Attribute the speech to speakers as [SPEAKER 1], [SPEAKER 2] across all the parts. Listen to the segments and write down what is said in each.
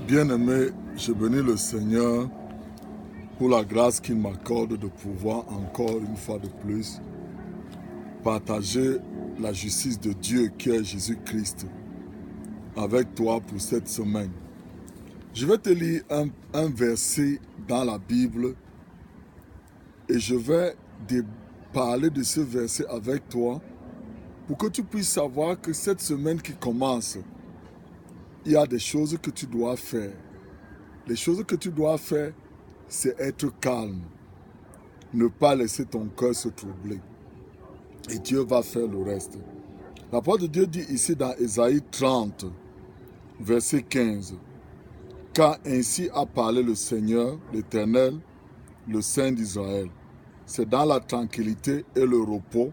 [SPEAKER 1] Bien-aimé, je bénis le Seigneur pour la grâce qu'il m'accorde de pouvoir encore une fois de plus partager la justice de Dieu qui est Jésus-Christ avec toi pour cette semaine. Je vais te lire un verset dans la Bible et je vais parler de ce verset avec toi pour que tu puisses savoir que cette semaine qui commence, il y a des choses que tu dois faire. Les choses que tu dois faire, c'est être calme. Ne pas laisser ton cœur se troubler. Et Dieu va faire le reste. La parole de Dieu dit ici dans Ésaïe 30, verset 15. Car ainsi a parlé le Seigneur, l'Éternel, le Saint d'Israël. C'est dans la tranquillité et le repos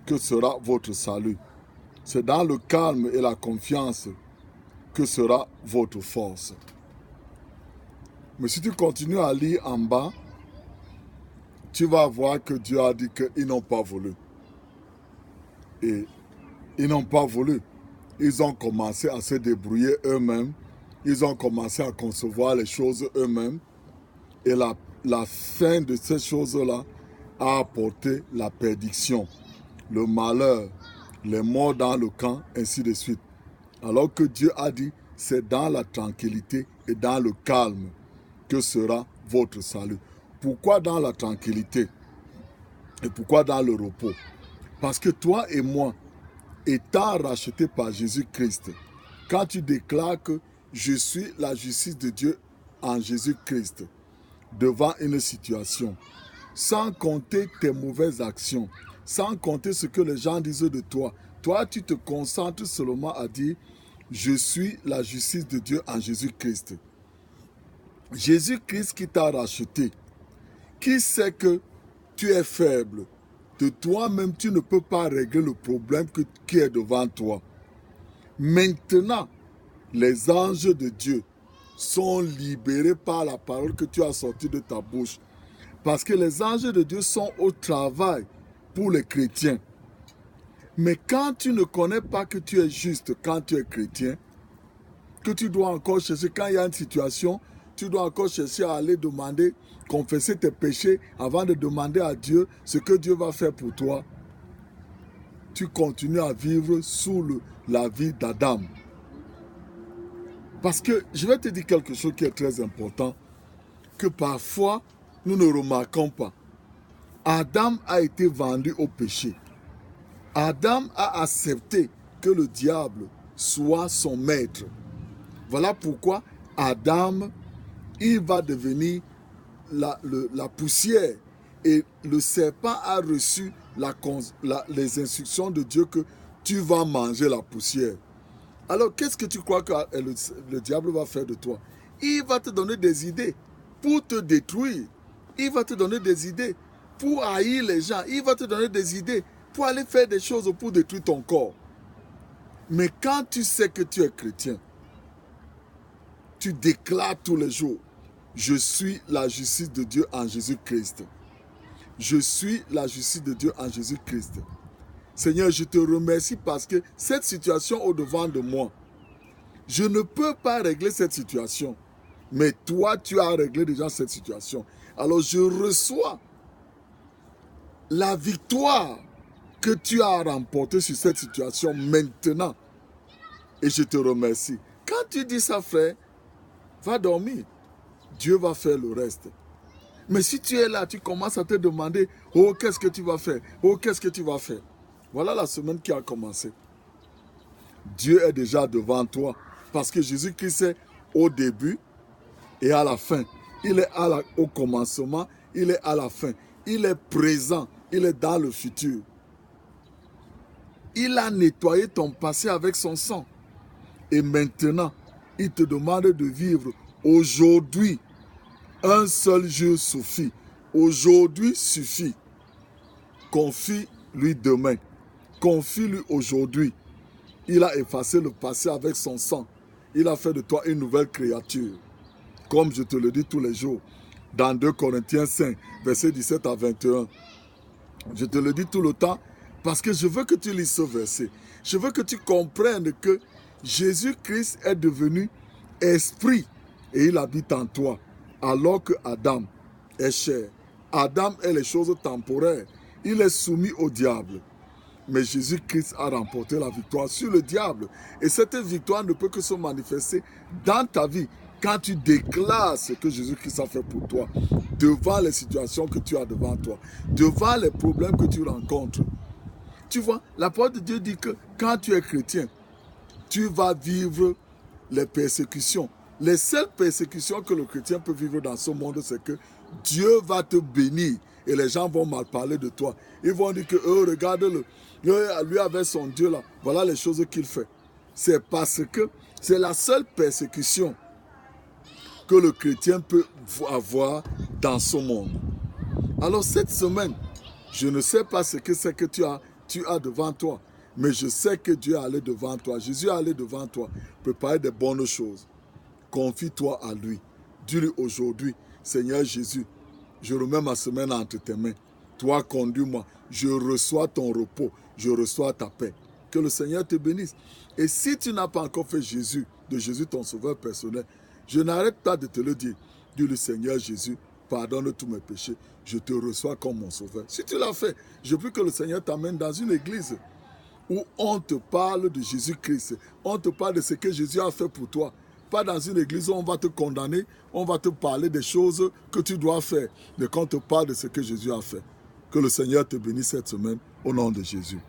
[SPEAKER 1] que sera votre salut. C'est dans le calme et la confiance que sera votre force. Mais si tu continues à lire en bas, tu vas voir que Dieu a dit qu'ils n'ont pas voulu. Et ils n'ont pas voulu. Ils ont commencé à se débrouiller eux-mêmes. Ils ont commencé à concevoir les choses eux-mêmes. Et la fin de ces choses-là a apporté la perdition, le malheur, les morts dans le camp, ainsi de suite. Alors que Dieu a dit, c'est dans la tranquillité et dans le calme que sera votre salut. Pourquoi dans la tranquillité et pourquoi dans le repos? Parce que toi et moi, étant rachetés par Jésus-Christ, quand tu déclares que je suis la justice de Dieu en Jésus-Christ devant une situation, sans compter tes mauvaises actions, sans compter ce que les gens disent de toi, toi tu te concentres seulement à dire je suis la justice de Dieu en Jésus-Christ. Jésus-Christ qui t'a racheté, qui sait que tu es faible, de toi-même tu ne peux pas régler le problème qui est devant toi. Maintenant, les anges de Dieu sont libérés par la parole que tu as sortie de ta bouche. Parce que les anges de Dieu sont au travail pour les chrétiens. Mais quand tu ne connais pas que tu es juste quand tu es chrétien, que tu dois encore chercher, quand il y a une situation, tu dois encore chercher à aller demander, confesser tes péchés avant de demander à Dieu ce que Dieu va faire pour toi. Tu continues à vivre sous la vie d'Adam. Parce que je vais te dire quelque chose qui est très important, que parfois nous ne remarquons pas. Adam a été vendu au péché. Adam a accepté que le diable soit son maître. Voilà pourquoi Adam, il va devenir la poussière. Et le serpent a reçu les instructions de Dieu que tu vas manger la poussière. Alors, qu'est-ce que tu crois que le diable va faire de toi? Il va te donner des idées pour te détruire. Il va te donner des idées pour haïr les gens. Il va te donner des idées pour aller faire des choses pour détruire ton corps. Mais quand tu sais que tu es chrétien, tu déclares tous les jours, je suis la justice de Dieu en Jésus-Christ. Je suis la justice de Dieu en Jésus-Christ. Seigneur, je te remercie parce que cette situation au-devant de moi, je ne peux pas régler cette situation. Mais toi, tu as réglé déjà cette situation. Alors je reçois la victoire que tu as remportée sur cette situation maintenant. Et je te remercie. Quand tu dis ça, frère, va dormir. Dieu va faire le reste. Mais si tu es là, tu commences à te demander, oh, qu'est-ce que tu vas faire? Oh, qu'est-ce que tu vas faire? Voilà la semaine qui a commencé. Dieu est déjà devant toi. Parce que Jésus-Christ est au début et à la fin. Il est au commencement, il est à la fin. Il est présent, il est dans le futur. Il a nettoyé ton passé avec son sang. Et maintenant, il te demande de vivre aujourd'hui. Un seul jour suffit. Aujourd'hui suffit. Confie-lui demain. Confie-lui aujourd'hui. Il a effacé le passé avec son sang. Il a fait de toi une nouvelle créature. Comme je te le dis tous les jours. Dans 2 Corinthiens 5, versets 17 à 21. Je te le dis tout le temps parce que je veux que tu lises ce verset. Je veux que tu comprennes que Jésus-Christ est devenu esprit et il habite en toi. Alors que Adam est chair. Adam est les choses temporaires. Il est soumis au diable. Mais Jésus-Christ a remporté la victoire sur le diable. Et cette victoire ne peut que se manifester dans ta vie quand tu déclares ce que Jésus-Christ a fait pour toi, devant les situations que tu as devant toi, devant les problèmes que tu rencontres. Tu vois, la parole de Dieu dit que quand tu es chrétien, tu vas vivre les persécutions. Les seules persécutions que le chrétien peut vivre dans ce monde, c'est que Dieu va te bénir et les gens vont mal parler de toi. Ils vont dire que regarde-le, lui avec son Dieu là, voilà les choses qu'il fait. C'est parce que c'est la seule persécution que le chrétien peut avoir dans ce monde. Alors cette semaine, je ne sais pas ce que c'est que tu as devant toi, mais je sais que Dieu est allé devant toi. Jésus est allé devant toi, préparer des bonnes choses. Confie-toi à lui. Dis-lui aujourd'hui, Seigneur Jésus, je remets ma semaine entre tes mains. Toi, conduis-moi. Je reçois ton repos. Je reçois ta paix. Que le Seigneur te bénisse. Et si tu n'as pas encore fait de Jésus ton sauveur personnel, je n'arrête pas de te le dire. Dis-le, Seigneur Jésus, pardonne tous mes péchés. Je te reçois comme mon sauveur. Si tu l'as fait, je veux que le Seigneur t'amène dans une église où on te parle de Jésus-Christ. On te parle de ce que Jésus a fait pour toi. Pas dans une église où on va te condamner, on va te parler des choses que tu dois faire. Mais qu'on te parle de ce que Jésus a fait. Que le Seigneur te bénisse cette semaine au nom de Jésus.